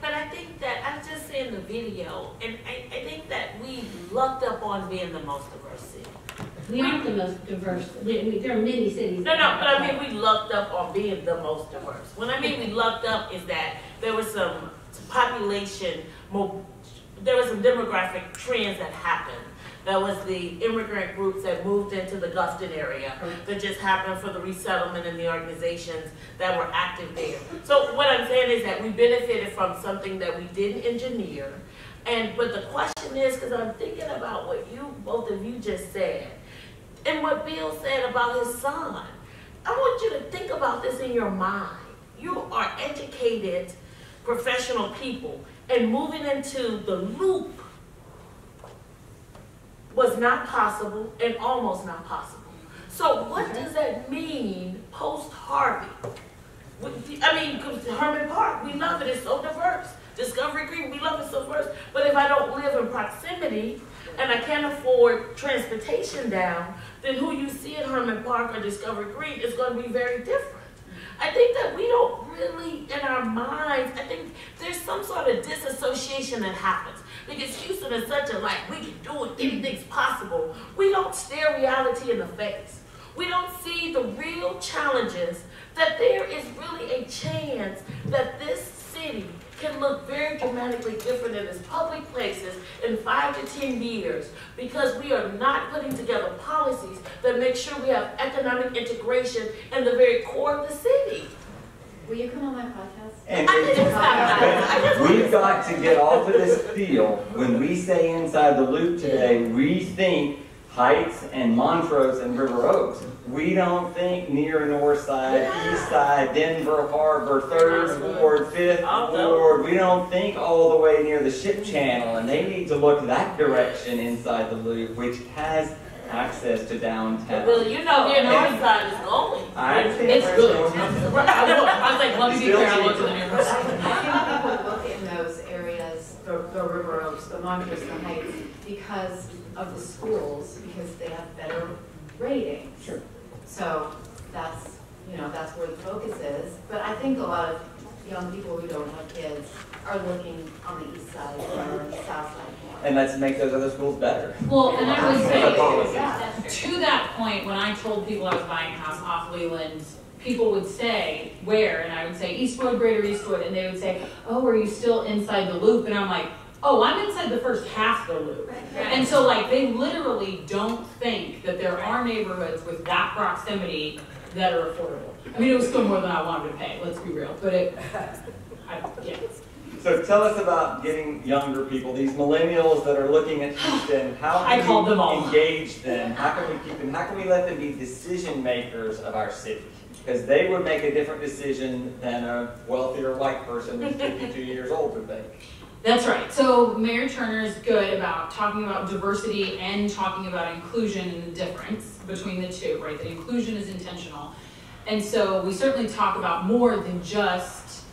But I think that, I was just saying the video, and I think that we lucked up on being the most diverse city. We aren't the most diverse. There are many cities. No, but I mean we lucked up on being the most diverse. When I mean we lucked up is that there was some population, there was some demographic trends that happened. That was the immigrant groups that moved into the Guston area that just happened for the resettlement and the organizations that were active there. So what I'm saying is that we benefited from something that we didn't engineer. But the question is, because I'm thinking about what both of you just said, and what Bill said about his son. I want you to think about this in your mind. You are educated, professional people, and moving into the loop was not possible and almost not possible. So what does that mean post-Harvey? I mean, Herman Park, we love it, it's so diverse. Discovery Green, we love it so diverse. But if I don't live in proximity and I can't afford transportation down, then who you see at Herman Park or Discovery Green is going to be very different. I think that we don't really, in our minds, I think there's some sort of disassociation that happens. Because Houston is such a, we can do it, anything's possible. We don't stare reality in the face. We don't see the real challenges, that there is really a chance that this city can look very dramatically different in its public places in 5 to 10 years because we are not putting together policies that make sure we have economic integration in the very core of the city. Will you come on my podcast? We've got to get off of this field. When we say inside the loop today, we think Heights and Montrose and River Oaks. We don't think near North Side, East Side, Denver Harbor, 3rd Ward, 5th Ward. We don't think all the way near the ship channel, and they need to look that direction inside the loop, which has access to downtown. Well, you know where North Side is going. It's good. I was like, let me be fair, I looked at the neighborhood. I think people look in those areas, the River Oaks, the Montrose, the Heights, because of the schools, because they have better ratings. Sure. So that's where the focus is. But I think a lot of young people who don't have kids are looking on the east side or on the south side more. And let's make those other schools better. Well, and I would say, to that point, when I told people I was buying a house off Leland, people would say, where? And I would say, Eastwood, Greater Eastwood. And they would say, oh, are you still inside the loop? And I'm like, oh, I'm inside the first half of the loop. And so, they literally don't think that there are neighborhoods with that proximity that are affordable. I mean, it was still more than I wanted to pay, let's be real. But yeah. So tell us about getting younger people, these millennials that are looking at Houston. How can we engage them? How can we keep them? How can we let them be decision makers of our city? Because they would make a different decision than a wealthier white person who's 52 years old would make. That's right. So Mayor Turner is good about talking about diversity and talking about inclusion and the difference between the two, right? That inclusion is intentional. And so we certainly talk about more than just,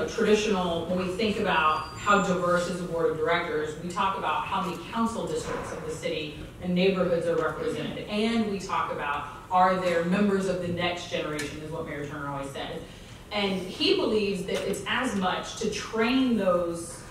traditional, when we think about how diverse is the board of directors, we talk about how many council districts of the city and neighborhoods are represented. And we talk about, are there members of the next generation, is what Mayor Turner always says. And he believes that it's as much to train those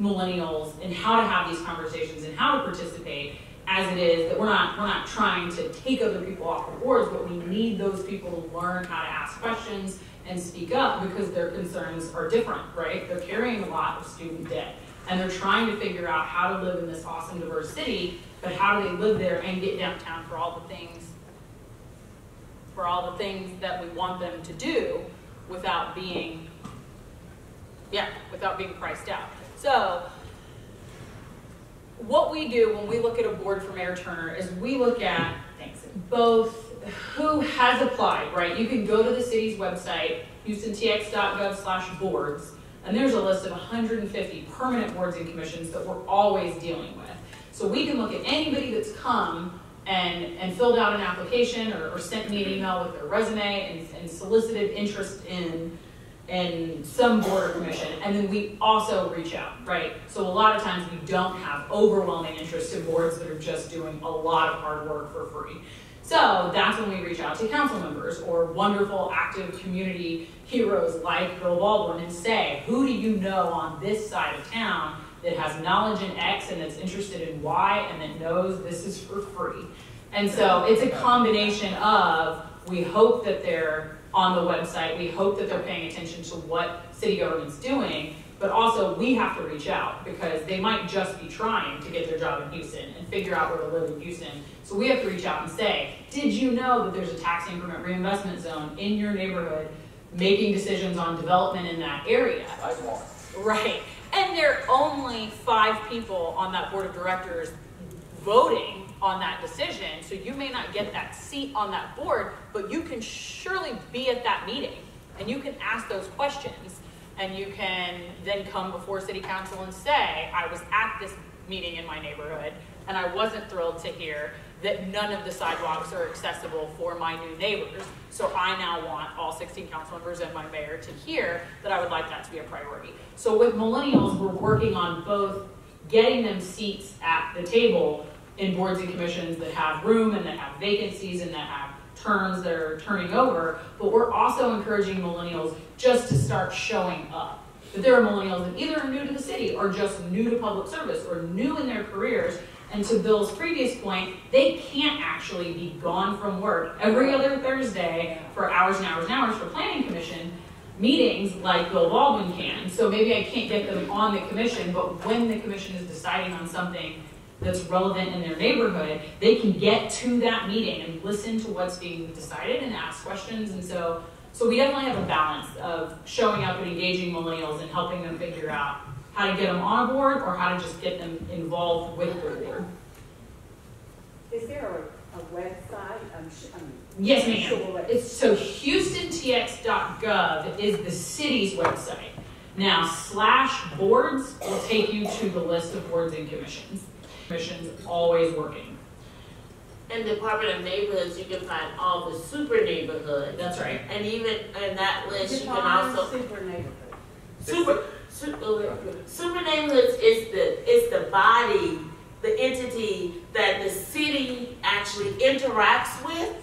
millennials in how to have these conversations and how to participate as it is that we're not trying to take other people off the boards, but we need those people to learn how to ask questions and speak up because their concerns are different, right? They're carrying a lot of student debt and they're trying to figure out how to live in this awesome diverse city, but how do they live there and get downtown for all the things that we want them to do without being priced out. So what we do when we look at a board for Mayor Turner is we look at both who has applied, right? You can go to the city's website, houstontx.gov/boards, and there's a list of 150 permanent boards and commissions that we're always dealing with. So we can look at anybody that's come and filled out an application or sent me an email with their resume and solicited interest in and some board or commission, and then we also reach out, right? So a lot of times we don't have overwhelming interest in boards that are just doing a lot of hard work for free. So that's when we reach out to council members or wonderful active community heroes like Bill Baldwin and say, who do you know on this side of town that has knowledge in X and that's interested in Y and that knows this is for free? And so it's a combination of, we hope that they're on the website, we hope that they're paying attention to what city government's doing, but also we have to reach out because they might just be trying to get their job in Houston and figure out where to live in Houston. So we have to reach out and say, did you know that there's a tax increment reinvestment zone in your neighborhood making decisions on development in that area? Right. And there are only 5 people on that board of directors voting on that decision, so you may not get that seat on that board, but you can surely be at that meeting and you can ask those questions and you can then come before city council and say, I was at this meeting in my neighborhood and I wasn't thrilled to hear that none of the sidewalks are accessible for my new neighbors. So I now want all 16 council members and my mayor to hear that I would like that to be a priority. So with millennials, we're working on both getting them seats at the table in boards and commissions that have room and that have vacancies and that have terms that are turning over, but we're also encouraging millennials just to start showing up. That there are millennials that either are new to the city or just new to public service or new in their careers. And to Bill's previous point, they can't actually be gone from work every other Thursday for hours and hours and hours for planning commission meetings like Bill Baldwin can. So maybe I can't get them on the commission, but when the commission is deciding on something that's relevant in their neighborhood, they can get to that meeting and listen to what's being decided and ask questions. And so we definitely have a balance of showing up and engaging millennials and helping them figure out how to get them on a board or how to just get them involved with the board. Is there a website? Yes, ma'am. It's so HoustonTX.gov is the city's website. Now /boards will take you to the list of boards and commissions. Commissions always working. In the Department of Neighborhoods, you can find all the super neighborhoods. That's right. And even in that list, you can also super neighborhood. Super neighborhoods is the body, the entity that the city actually interacts with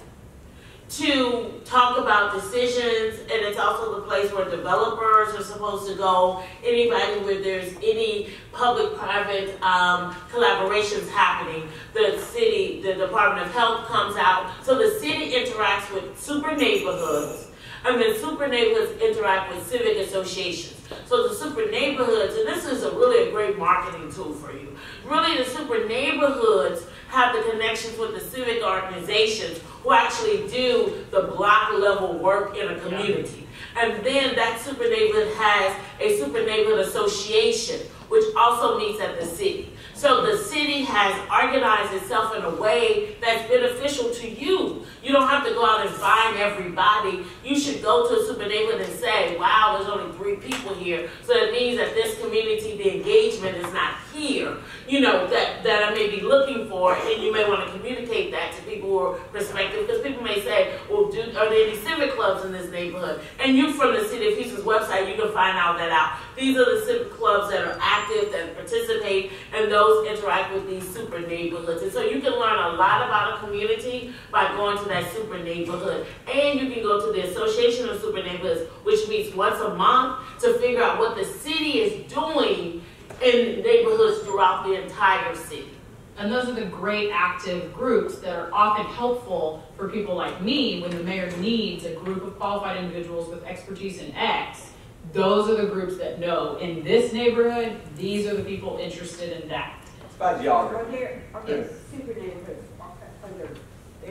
to talk about decisions, and it's also the place where developers are supposed to go, anybody where there's any public-private collaborations happening, the city, the Department of Health comes out, so the city interacts with super neighborhoods, and then super neighborhoods interact with civic associations. So the super neighborhoods, and this is really a great marketing tool for you, really the super neighborhoods have the connections with the civic organizations who actually do the block level work in a community. And then that super neighborhood has a super neighborhood association, which also meets at the city. So the city has organized itself in a way that's beneficial to you. You don't have to go out and find everybody. You should go to a super neighborhood and say, wow, there's only 3 people here. So that means that this community, the engagement is not here, you know, that I may be looking for. And you may want to communicate that to people who are prospective, because people may say, well, are there any civic clubs in this neighborhood? And you from the City of Houston's website, you can find all that out. These are the civic clubs that are active, that participate, and those interact with these super neighborhoods. And so you can learn a lot about a community by going to that super neighborhood. And you can go to the Association of Super Neighborhoods, which meets once a month to figure out what the city is doing in neighborhoods throughout the entire city. And those are the great active groups that are often helpful for people like me when the mayor needs a group of qualified individuals with expertise in X. Those are the groups that know in this neighborhood, these are the people interested in that. It's by geography. Are there super neighborhoods? Are there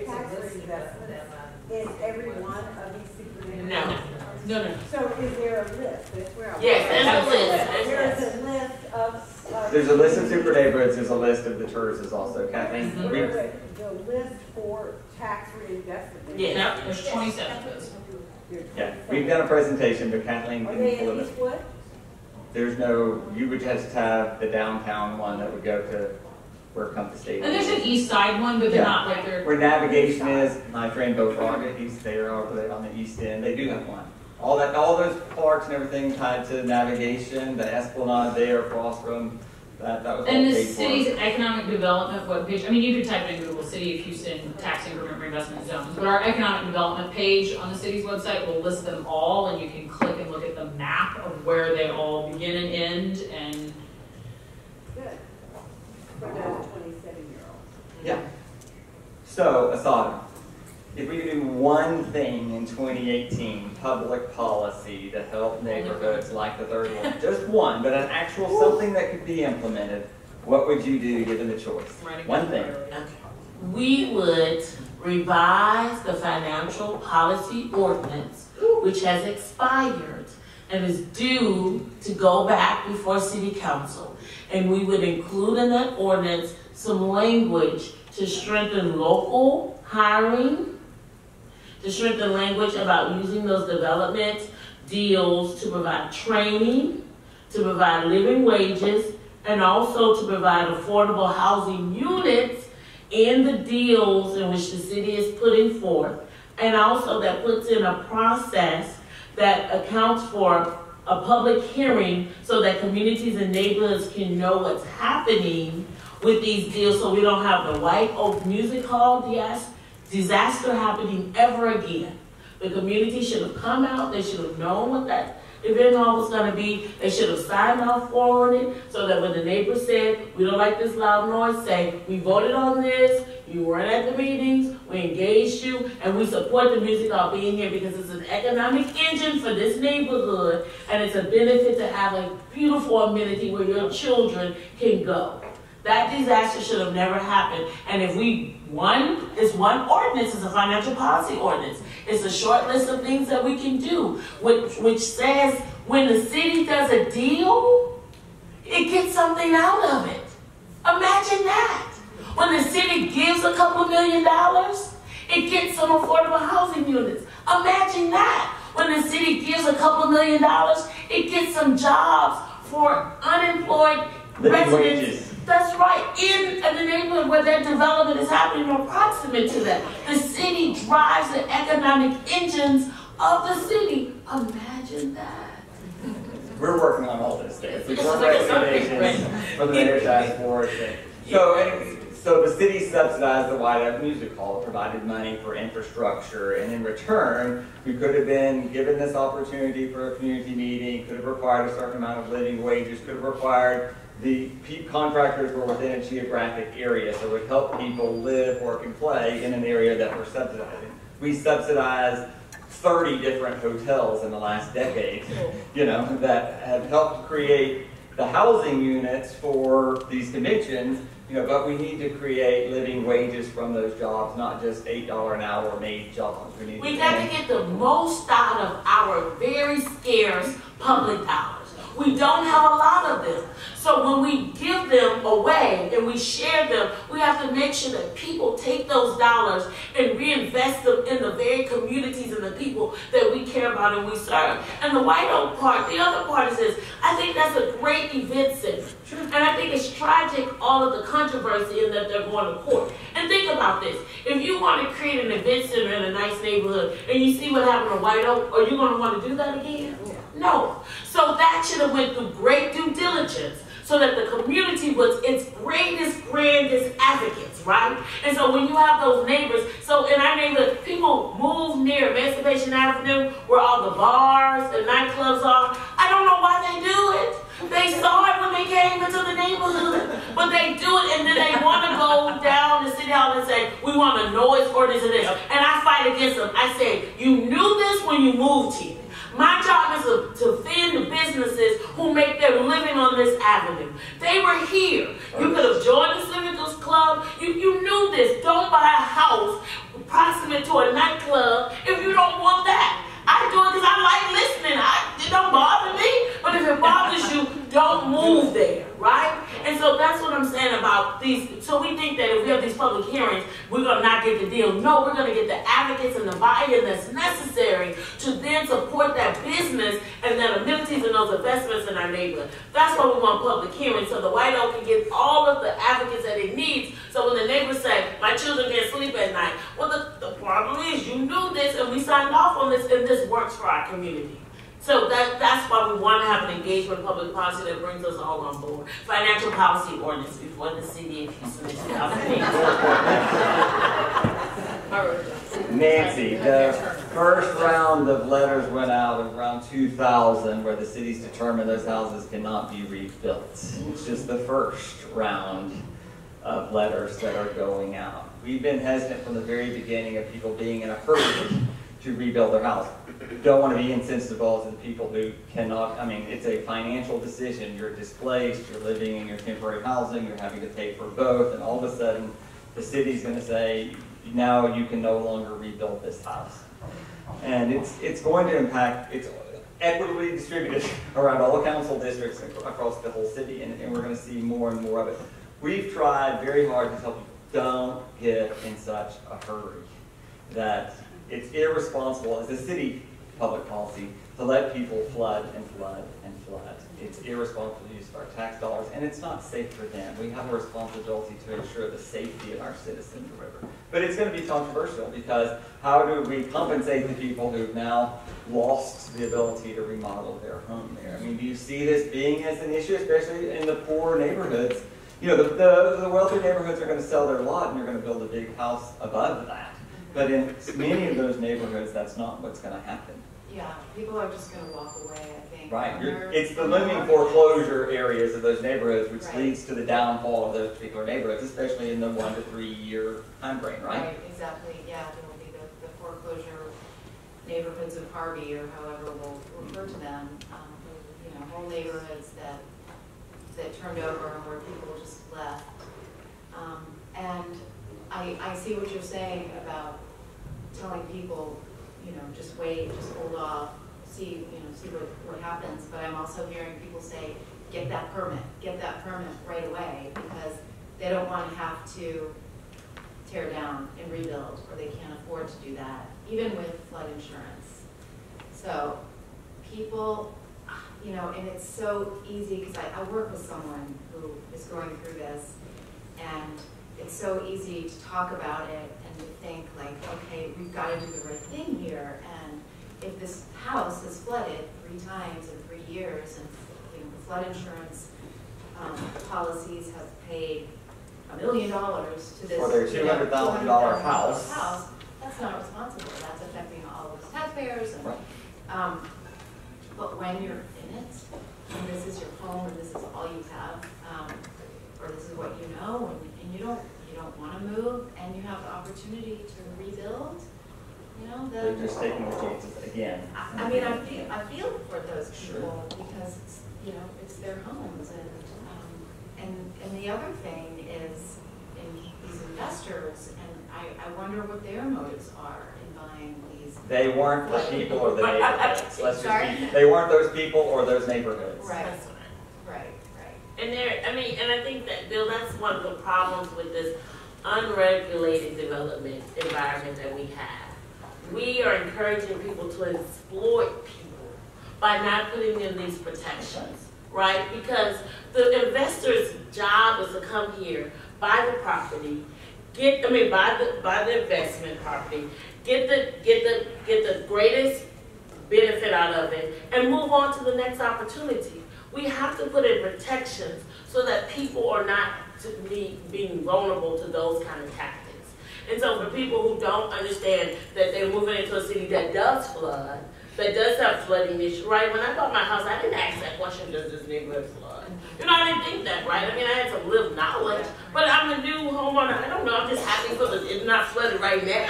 tax reinvestments in every one of these super neighborhoods? No. So is there a list? That's where I'm Yes, there's a list. There's a list of. There's a list of super neighborhoods. There's a list of the tourists also. Kathleen? The list for tax reinvestment. Yes. Yep, there's 27 of those. Yeah, we've done a presentation, but Kathleen Are can they pull in it. Eastwood? There's no, you would just have the downtown one that would go to where Compass State And there's is. an east side one, but they're Yeah. not like they're. Where navigation is, my friend Bo Fraga, he's there over there on the east end. They do have one. all those parks and everything tied to navigation, the Esplanade there across from, that was all And the paid for. city's economic development webpage, I mean, you could type in Google City of Houston tax increment reinvestment zones, but our economic development page on the city's website will list them all, and you can click and look at the map of where they all begin and end, and Good. For the 27-year-old. Yeah. So, Asada, if we could do one thing in 2018, public policy to help neighborhoods like the third one, just one, but an actual something that could be implemented, what would you do given the choice? One thing. We would revise the financial policy ordinance, which has expired and is due to go back before city council. And we would include in that ordinance some language to strengthen local hiring, to strengthen language about using those development deals to provide training, to provide living wages, and also to provide affordable housing units in the deals in which the city is putting forth. And also that puts in a process that accounts for a public hearing so that communities and neighborhoods can know what's happening with these deals, so we don't have the White Oak Music Hall disaster happening ever again. The community should have come out, they should have known what that event hall was going to be, they should have signed off on it, so that when the neighbor said, we don't like this loud noise, say, we voted on this, you weren't at the meetings, we engaged you, and we support the music hall being here because it's an economic engine for this neighborhood, and it's a benefit to have a beautiful amenity where your children can go. That disaster should have never happened. And if one ordinance, is a financial policy ordinance. It's a short list of things that we can do, which says when the city does a deal, it gets something out of it. Imagine that. When the city gives a couple $1 million, it gets some affordable housing units. Imagine that. When the city gives a couple $1 million, it gets some jobs for unemployed Living residents. wages. That's right, in the neighborhood where that development is happening or proximate to that. The city drives the economic engines of the city. Imagine that. We're working on all this things. We've It's got like a recommendations for the mayor's task force. So the city subsidized the White Oak Music Hall, provided money for infrastructure, and in return, we could have been given this opportunity for a community meeting, could have required a certain amount of living wages, could have required the contractors were within a geographic area, so it would help people live, work, and play in an area that we're subsidizing. We subsidized 30 different hotels in the last decade, that have helped create the housing units for these conventions, but we need to create living wages from those jobs, not just $8 an hour made jobs. We got to get the most out of our very scarce public dollars. We don't have a lot of them. So when we give them away and we share them, we have to make sure that people take those dollars and reinvest them in the very communities and the people that we care about and we serve. And the White Oak part, the other part is this. I think that's a great event center. And I think it's tragic, all of the controversy in that they're going to court. And think about this. If you want to create an event center in a nice neighborhood and you see what happened to White Oak, are you going to want to do that again? No. So that should have went through great due diligence so that the community was its greatest, grandest advocates, right? And so when you have those neighbors, so in our neighborhood, people move near Emancipation Avenue where all the bars and nightclubs are. I don't know why they do it. They saw it when they came into the neighborhood, but they do it and then they want to go down to City Hall and say, we want a noise ordinance of this. And I fight against them. I say, you knew this when you moved here. My job is to fend the businesses who make their living on this avenue. They were here. You could have joined the Civicals Club. You knew this. Don't buy a house proximate to a nightclub if you don't want that. I do it because I like listening. It don't bother me. But if it bothers you, don't move there, right? And so that's what I'm saying about these. So we think that if we have these public hearings, we're going to not get the deal. No, we're going to get the advocates and the buy-in that's necessary to then support that business and that amenity opportunities and those investments in our neighborhood. That's why we want public hearings, so the White Oak can get all of the advocates that it needs. So when the neighbors say, my children can't sleep at night, well, the problem is you knew this and we signed off on this and this works for our community. So that's why we want to have an engagement public policy that brings us all on board. Financial policy ordinance before the city of Houston in 2008. Nancy, the first round of letters went out around 2000 where the cities determined those houses cannot be rebuilt. It's just the first round of letters that are going out. We've been hesitant from the very beginning of people being in a hurry to rebuild their house. Don't want to be insensitive to the people who cannot. I mean, it's a financial decision. You're displaced, you're living in your temporary housing, you're having to pay for both, and all of a sudden the city's going to say, now you can no longer rebuild this house. And it's going to impact, it's equitably distributed around all council districts across the whole city, and we're going to see more and more of it. We've tried very hard to tell people, don't get in such a hurry, that it's irresponsible as a city public policy to let people flood and flood and flood. It's irresponsible use of our tax dollars, and it's not safe for them. We have a responsibility to ensure the safety of our citizens. But it's going to be controversial because how do we compensate the people who've now lost the ability to remodel their home there? I mean, do you see this being as an issue, especially in the poor neighborhoods? You know, the wealthy neighborhoods are going to sell their lot and they're going to build a big house above that. But in many of those neighborhoods, that's not what's going to happen. Yeah, people are just going to walk away, I think. Right. It's the looming foreclosure areas of those neighborhoods which leads to the downfall of those particular neighborhoods, especially in the 1 to 3 year time frame, right? Right, exactly. Yeah, it will be the foreclosure neighborhoods of Harvey, or however we'll refer to them. You know, whole neighborhoods that turned over and where people just left. And I see what you're saying about telling people, you know, just wait, just hold off, see what happens. But I'm also hearing people say, get that permit right away, because they don't want to have to tear down and rebuild, or they can't afford to do that, even with flood insurance. So people, you know, and it's so easy, because I work with someone who is going through this, and it's so easy to talk about it and to think like, okay, we've got to do the right thing here. And if this house is flooded 3 times in 3 years, and you know, the flood insurance policies have paid $1 million to this for their $200,000 house, that's not responsible. That's affecting all of the taxpayers. And, right. But when you're in it, and this is your home, and this is all you have, or this is what you know, and you don't want to move, and you have the opportunity to rebuild, you know, they're just taking the chances again. I mean, I feel for those people, because it's, you know, it's their homes, and the other thing is in these investors, and I wonder what their motives are in buying these. They weren't the people or the neighborhoods. They weren't those people or those neighborhoods. Right. Right. And and I think that, Bill, that's one of the problems with this unregulated development environment that we have. We are encouraging people to exploit people by not putting in these protections, right? Because the investor's job is to come here, buy the property, buy the investment property, get the greatest benefit out of it, and move on to the next opportunity. We have to put in protections so that people are not being vulnerable to those kind of tactics. And so for people who don't understand that they're moving into a city that does flood, that does have flooding issues, right? When I bought my house, I didn't ask that question, does this neighborhood flood? You know, I didn't think that, right? I mean, I had some lived knowledge, but I'm a new homeowner. I don't know, I'm just happy because it's not flooded right now,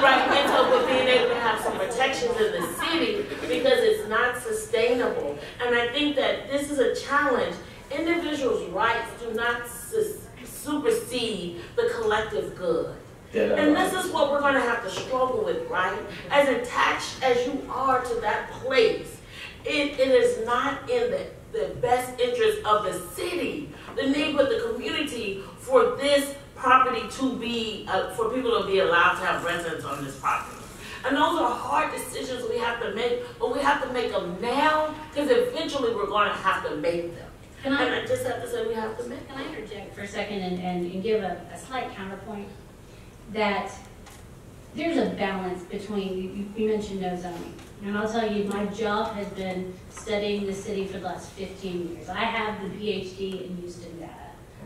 right? And so we're being able to have some protections in the city because it's not sustainable. And I think that this is a challenge. Individuals' rights do not supersede the collective good. And this is what we're going to have to struggle with, right? As attached as you are to that place, it is not in the best interest of the city, the neighborhood, the community, for this property to be, for people to be allowed to have residence on this property. And those are hard decisions we have to make, but we have to make them now, because eventually we're going to have to make them. And I just have to say we have to make them. Can I interject for a second and give a slight counterpoint? That there's a balance between, you mentioned no zoning. And I'll tell you, my job has been studying the city for the last 15 years. I have the PhD in Houston data.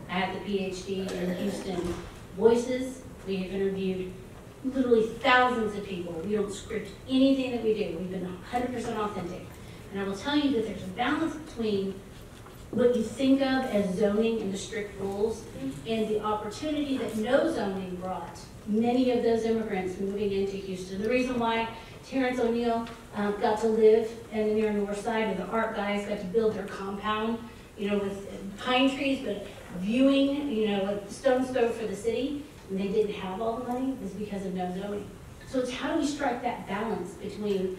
I have the PhD in Houston Voices. We have interviewed literally thousands of people. We don't script anything that we do. We've been 100% authentic. And I will tell you that there's a balance between what you think of as zoning and the strict rules and the opportunity that no zoning brought many of those immigrants moving into Houston. The reason why Terrence O'Neill got to live in the near north side, and the art guys got to build their compound, with pine trees, but viewing, a stone's throw for the city, and they didn't have all the money, was because of no zoning. So it's how do we strike that balance between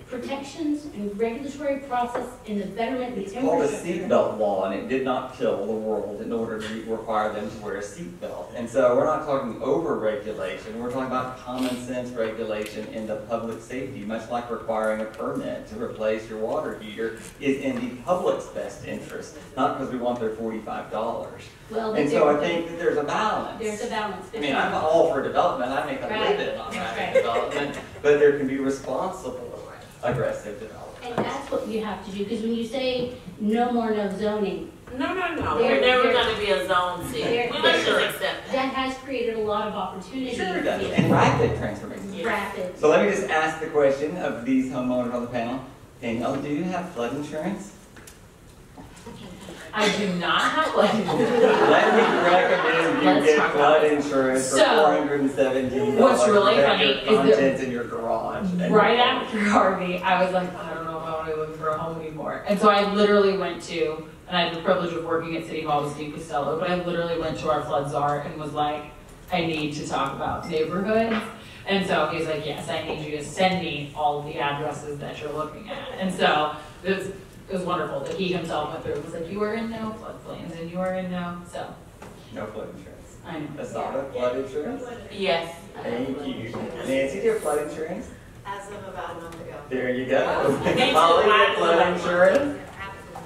protections and regulatory process in the betterment of the It's called a infrastructure. seatbelt law, and it did not kill the world in order to require them to wear a seatbelt. And so we're not talking over-regulation, we're talking about common sense regulation in the public safety, much like requiring a permit to replace your water heater is in the public's best interest, not because we want their $45. Well, And so I think that there's a balance. there's a balance. I mean, I'm all for development, I make a Right. living on That's that right. development, but there can be responsible, aggressive development. And that's what you have to do, because when you say no more no zoning, No. There- We're never there- going to be a zone city. there- Let's just there- accept that. that has created a lot of opportunity. Sure it does, and rapid transformation. Yes. Rapid. So let me just ask the question of these homeowners on the panel. Danielle, do you have flood insurance? I do not have flood Let me recommend you Let's get talk flood about insurance for So, $417. what's really to funny your is that contents in your garage. and Right your- after Harvey, I was like, I don't know if I want to be looking for a home anymore. And so I literally went to, and I had the privilege of working at City Hall with Steve Costello, but I literally went to our flood czar and was like, I need to talk about neighborhoods. And so he's like, yes, I need you to send me all of the addresses that you're looking at. And so it was wonderful that he himself went through. It was like, you are in no floodplains and you are in no, so No flood insurance. I know. Asada, flood insurance? Yes. Thank you. Nancy, do you have flood insurance? As of about a month ago. There you go. Me too. Molly, you have Mine flood was- insurance?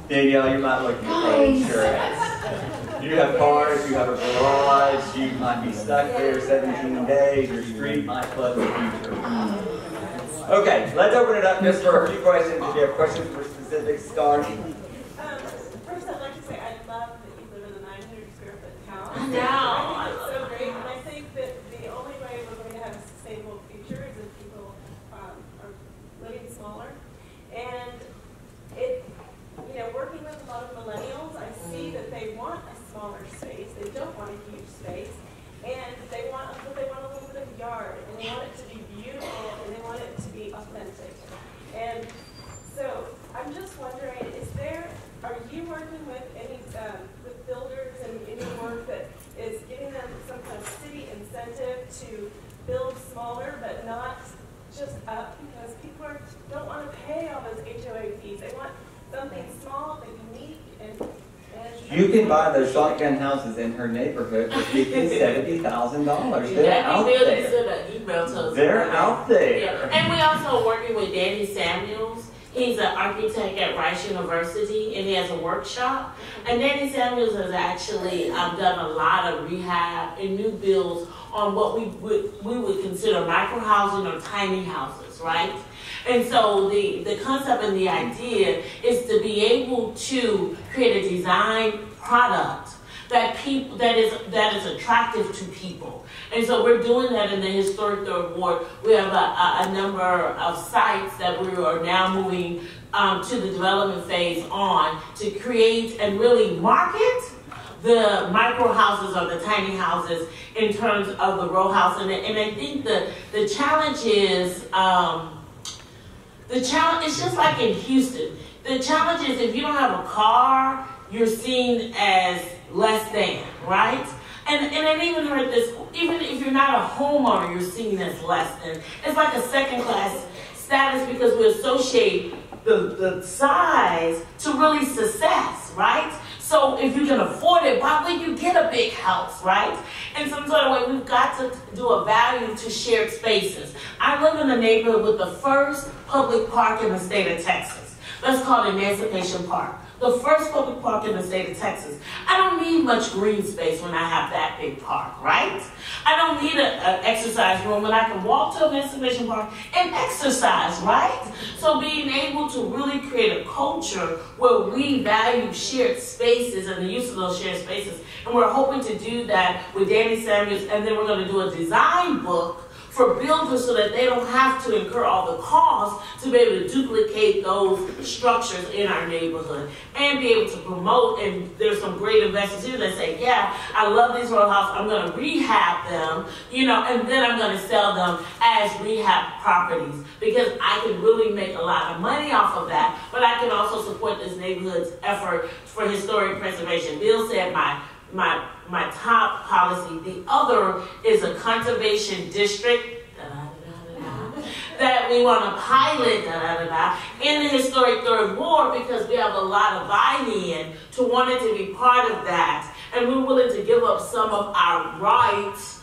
Danielle, you might look at flood insurance. You have cars, you have a garage, you might be stuck there 17 days, your street might flood in the future. Okay, let's open it up just for a few questions. If you have questions for specific start. First, I'd like to say I love that you live in a 900 square foot town. I know. I think it's so great, and I think that the only way we're going to have a sustainable future is if people are living smaller. And working with a lot of millennials, I see that they want a smaller space. They don't want a huge space, and they want a little bit of yard, and they want it to be beautiful, and they want it to be authentic. And so I'm just wondering, are you working with any with builders and any work that is giving them some kind of city incentive to build smaller, but not just up, because people don't want to pay all those HOA fees. They want something small, but unique, and You can buy those shotgun houses in her neighborhood for $50,000, $70,000. They're out Building there. sent an email to us. They're out there. Yeah. And we also working with Danny Samuels. He's an architect at Rice University, and he has a workshop. And Danny Samuels has actually done a lot of rehab and new builds on what we would consider micro housing or tiny houses, right? And so the concept and the idea is to be able to create a design product that is attractive to people. And so we're doing that in the Historic Third Ward. We have a number of sites that we are now moving to the development phase on to create and really market the micro houses or the tiny houses in terms of the row house. And I think the challenge is, it's just like in Houston. The challenge is if you don't have a car, you're seen as less than, right? And I even heard this, even if you're not a homeowner, you're seen as less than. It's like a second class status because we associate the size to really success, right? So if you can afford it, why would you get a big house, right? In some sort of way, we've got to do a value to shared spaces. I live in a neighborhood with the first public park in the state of Texas. That's called Emancipation Park. The first public park in the state of Texas. I don't need much green space when I have that big park, right? I don't need an exercise room when I can walk to Emancipation Park and exercise, right? So being able to really create a culture where we value shared spaces and the use of those shared spaces. And we're hoping to do that with Danny Samuels, and then we're going to do a design book for builders so that they don't have to incur all the costs to be able to duplicate those structures in our neighborhood and be able to promote. And there's some great investors here that say, yeah, I love these row houses, I'm going to rehab them, and then I'm going to sell them as rehab properties because I can really make a lot of money off of that, but I can also support this neighborhood's effort for historic preservation. Bill said my top policy. The other is a conservation district that we want to pilot in the historic third ward because we have a lot of buy-in to wanting to be part of that, and we're willing to give up some of our rights,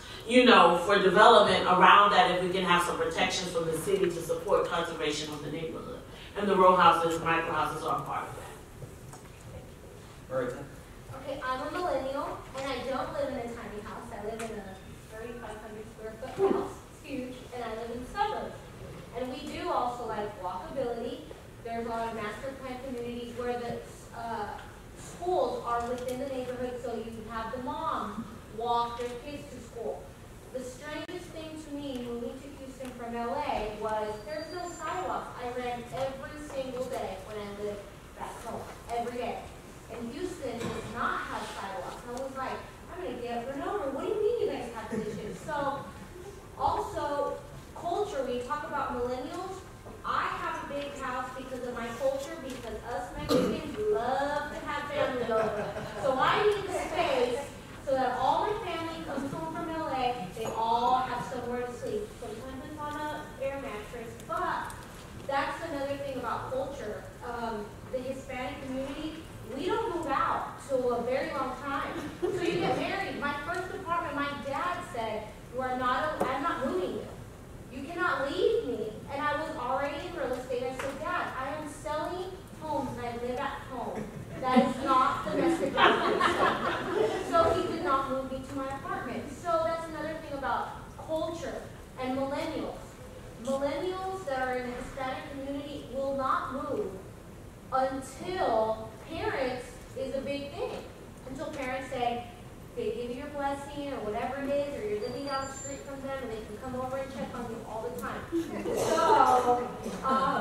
for development around that if we can have some protections from the city to support conservation of the neighborhood. And the row houses, micro houses are part of that. Marissa? Okay, I'm a millennial, and I don't live in a tiny house. I live in a 3,500 square foot house. It's huge, and I live in the suburbs. And we do also like walkability. There's a lot of master plan communities where the schools are within the neighborhood, so you can have the mom walk their kids to school. The strangest thing to me moving to Houston from LA was there's no sidewalks. I ran every single day when I lived back home, every day. And Houston does not have sidewalks. I was like, I'm going to get run over. What do you mean you guys have this issue? So, also, culture, we talk about millennials. I have a big house because of my culture, because us Mexicans love to have family over. So I need the space so that all my family comes home from LA, they all have somewhere to sleep. Sometimes it's on an air mattress, but that's another thing about culture. The Hispanic community, we don't move out till a very long time. So you get married. My first apartment, my dad said, I'm not moving you. You cannot leave me. And I was already in real estate. I said, Dad, I am selling homes and I live at home. That is not the message I'm going. So he did not move me to my apartment. So that's another thing about culture and millennials. Millennials that are in the Hispanic community will not move until parents is a big thing. Until parents say, they give you your blessing or whatever it is, or you're living down the street from them and they can come over and check on you all the time. So,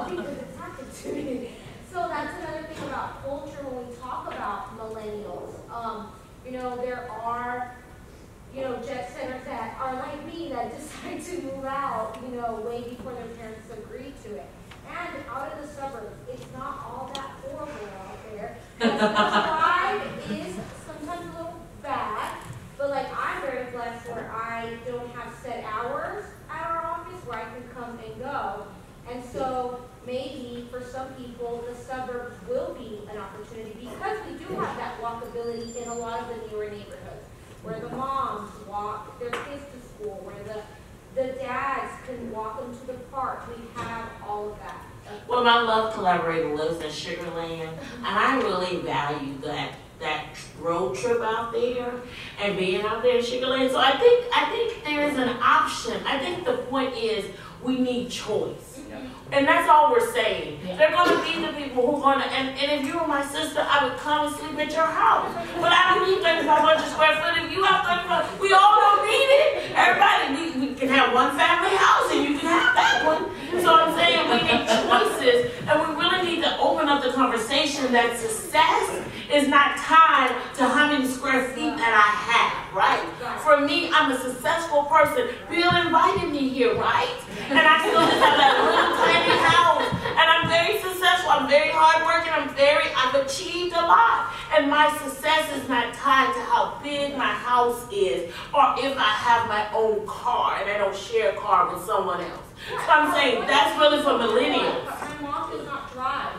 because it's happened to me. So that's another thing about culture when we talk about millennials. There are, jet setters that are like me that decide to move out, way before their parents agree to it. And out in the suburbs, it's not all that horrible out there. The drive is sometimes a little bad, but I'm very blessed where I don't have set hours at our office where I can come and go. And so maybe for some people, the suburbs will be an opportunity because we do have that walkability in a lot of the newer neighborhoods where the moms walk their kids to school, where the dads can walk them to the park. We have all of that. Well, my love collaborator lives in Sugar Land, and I really value that road trip out there and being out there in Sugar Land. So I think there is an option. I think the point is we need choice. And that's all we're saying. Yeah. They're going to be the people who are going to, and if you were my sister, I would come and sleep at your house. But I don't need 3,500 square foot. If you have 3,500, we all don't need it. Everybody, we can have one family house and you can have that one. So I'm saying we need choices, and we really need to open up the conversation that success is not tied to how many square feet that I have, right? For me, I'm a successful person. Bill invited me here, right? And I still just have that little tiny house, and I'm very successful. I'm very hardworking. I've achieved a lot, and my success is not tied to how big my house is, or if I have my own car and I don't share a car with someone else. So I'm saying that's really for millennials. My mom does not drive.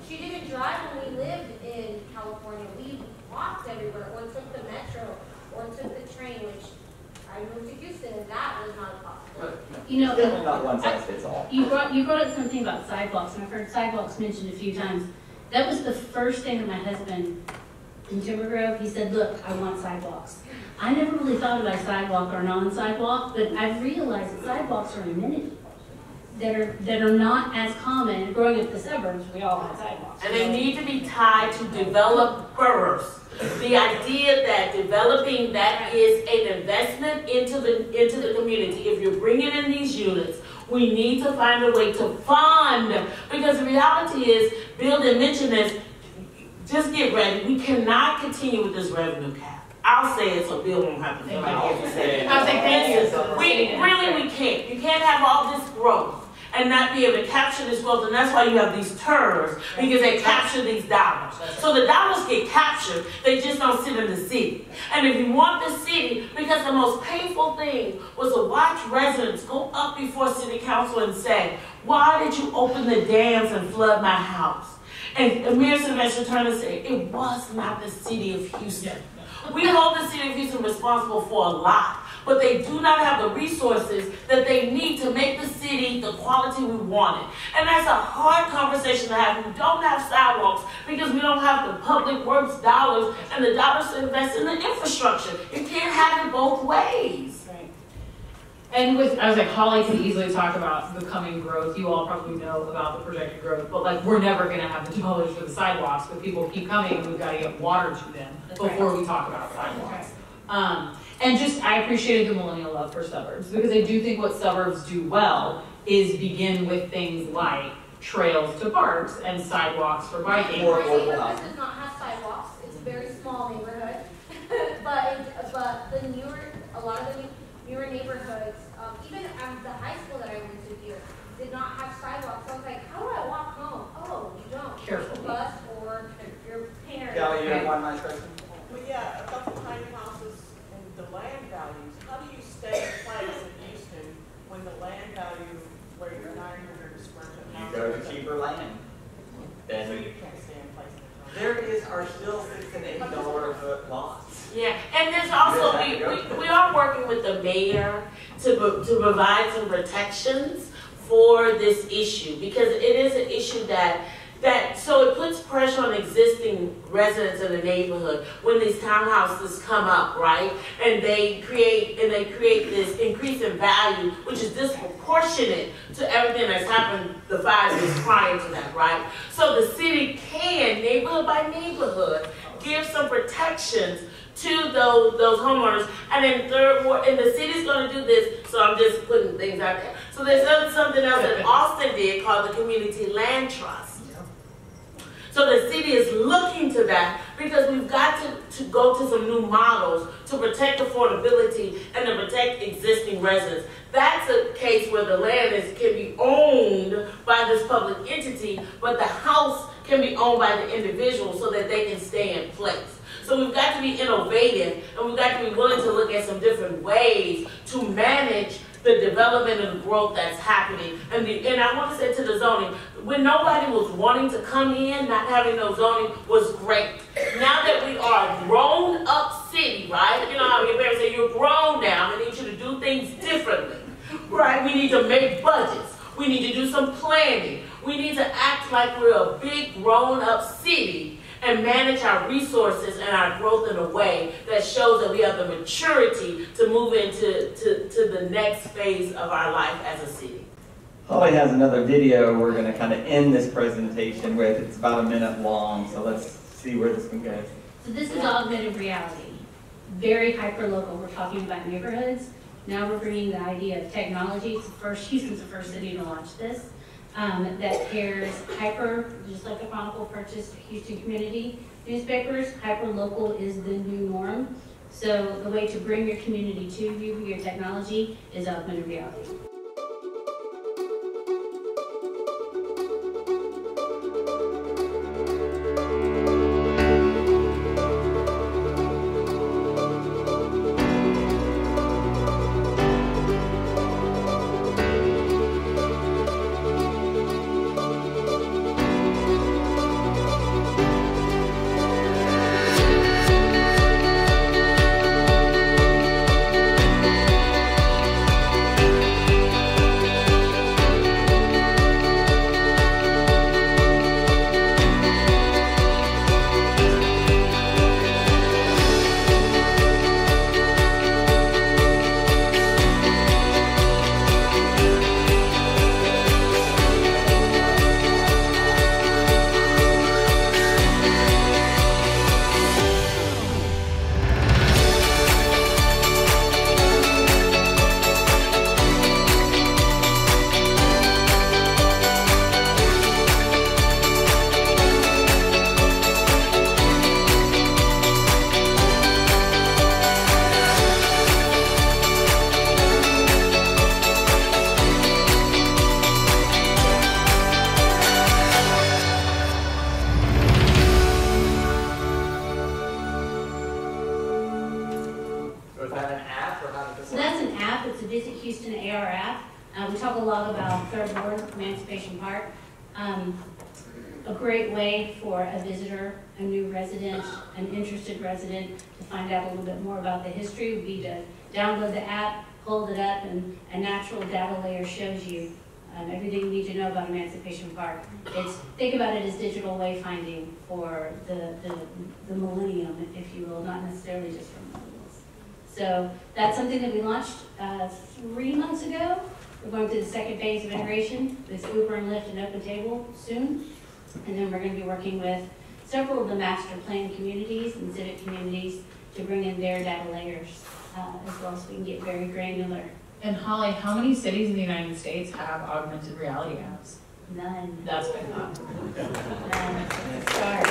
She didn't drive when we lived in California. We I moved to Houston, and that was not a possibility. You know, Definitely not one size fits all. you brought up something about sidewalks, and I've heard sidewalks mentioned a few times. That was the first thing that my husband in Timber Grove, he said, look, I want sidewalks. I never really thought about sidewalk or non-sidewalk, but I've realized that sidewalks are an amenity that are not as common. Growing up in the suburbs, we all had sidewalks. And they need to be tied to developers. The idea that developing that is an investment into the community. If you're bringing in these units, we need to find a way to fund, because the reality is, Bill didn't mention this, just get ready. We cannot continue with this revenue cap. I'll say it so Bill won't have to say it. I'll say this, we can't. You can't have all this growth and not be able to capture this growth, and that's why you have these terms, because they capture these dollars. So the dollars get captured, they just don't sit in the city. And if you want the city, because the most painful thing was to watch residents go up before city council and say, why did you open the dams and flood my house? And Mayor Sylvester Turner said, it was not the city of Houston. We hold the city of Houston responsible for a lot, but they do not have the resources that they need to make the city the quality we wanted. And that's a hard conversation to have. We don't have sidewalks because we don't have the public works dollars and the dollars to invest in the infrastructure. You can't have it both ways. Right. And with, I was like, Holly can easily talk about the coming growth. You all probably know about the projected growth, but like, we're never gonna have the dollars for the sidewalks, but people keep coming and we've gotta get water to them before we talk about sidewalks. And just, I appreciated the millennial love for suburbs, because I do think what suburbs do well is begin with things like trails to parks and sidewalks for biking. My neighborhood does not have sidewalks. It's a very small neighborhood. but a lot of the newer neighborhoods, even at the high school that I went to here, did not have sidewalks. So I was like, how do I walk home? Oh, you don't. Carefully. Bus or your parents. Kelly, you have one last question? Well, yeah, about the tiny houses and the land values. How do you stay in place in Houston when the land value where you're 900 square foot You house? go to cheaper land. So Then you can't stay in place. there are still $6 and $8 a foot lots. Yeah, and there's also, we are working with the mayor to provide some protections for this issue, because it is an issue so it puts pressure on existing residents in the neighborhood when these townhouses come up, right? And they create this increase in value, which is disproportionate to everything that's happened the 5 years prior to that, right? So the city can, neighborhood by neighborhood, give some protections to those homeowners. And then and the city's going to do this, so I'm just putting things out there. So there's something else that Austin did called the Community Land Trust. So the city is looking to that, because we've got to go to some new models to protect affordability and to protect existing residents. That's a case where the land can be owned by this public entity, but the house can be owned by the individual so that they can stay in place. So we've got to be innovative, and we've got to be willing to look at some different ways to manage the development and the growth that's happening. And I want to say to the zoning, when nobody was wanting to come in, not having no zoning was great. Now that we are a grown up city, right? You know how your parents say, you're grown now, I need you to do things differently, right? We need to make budgets. We need to do some planning. We need to act like we're a big grown up city and manage our resources and our growth in a way that shows that we have the maturity to move into the next phase of our life as a city. Holly has another video we're going to kind of end this presentation with. It's about 1 minute long, so let's see where this one goes. So this is augmented reality. Very hyper-local. We're talking about neighborhoods. Now we're bringing the idea of technology. Houston's the first city to launch this. That pairs just like the Chronicle purchased Houston community newspapers, hyper-local is the new norm. So the way to bring your community to you via technology is augmented reality. We talk a lot about Third Ward, Emancipation Park. A great way for a visitor, a new resident, an interested resident to find out a little bit more about the history would be to download the app, hold it up, and a natural data layer shows you everything you need to know about Emancipation Park. Think about it as digital wayfinding for the millennium, if you will, not necessarily just for millennials. So that's something that we launched 3 months ago. We're going through the second phase of integration with Uber and Lyft and OpenTable soon. And then we're going to be working with several of the master plan communities and civic communities to bring in their data layers as well, so we can get very granular. And Holly, how many cities in the United States have augmented reality apps? None. That's been done. None. Start.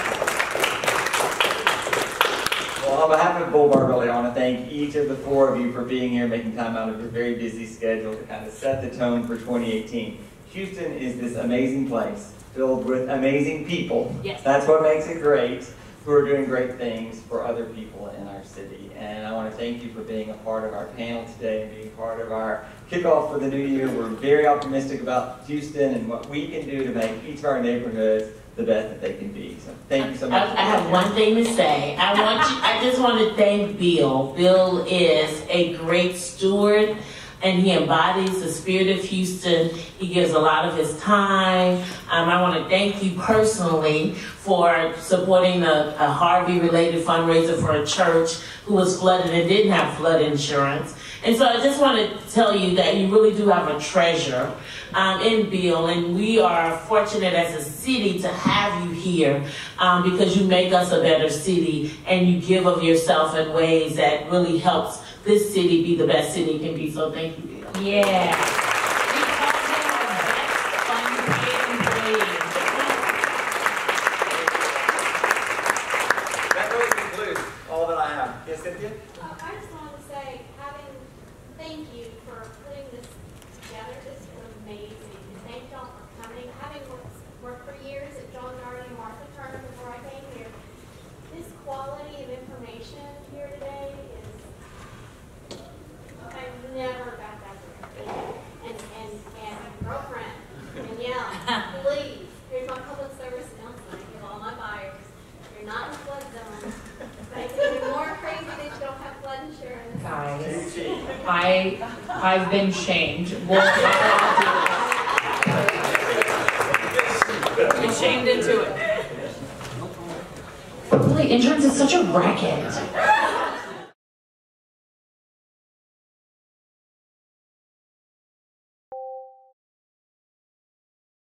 Well, on behalf of Boulevard, really, I want to thank each of the 4 of you for being here, making time out of your very busy schedule to kind of set the tone for 2018. Houston is this amazing place, filled with amazing people. Yes. That's what makes it great, who are doing great things for other people in our city. And I want to thank you for being a part of our panel today and being part of our kickoff for the new year. We're very optimistic about Houston and what we can do to make each of our neighborhoods the best that they can be. So thank you so much. I have one thing to say. I just want to thank Bill. Bill is a great steward, and he embodies the spirit of Houston. He gives a lot of his time. I want to thank you personally for supporting a Harvey-related fundraiser for a church who was flooded and didn't have flood insurance. And so I just want to tell you that you really do have a treasure in Bill, and we are fortunate as a city to have you here because you make us a better city, and you give of yourself in ways that really helps this city be the best city it can be. So thank you, Bill. Yeah. That really concludes all that I have. Yes, Cynthia? I just wanted to say, thank you for putting this together. This is amazing. And thank y'all for coming. Having worked for years at John Darden and Martha Turner before I came here, this quality of information here today is, I've never got that before. And girlfriend, Danielle, please, here's my public service announcement. I give all my buyers, you're not in flood zone. It's even more crazy that you don't have flood insurance. Guys, I've been shamed. Been shamed into it. Really, insurance is such a racket.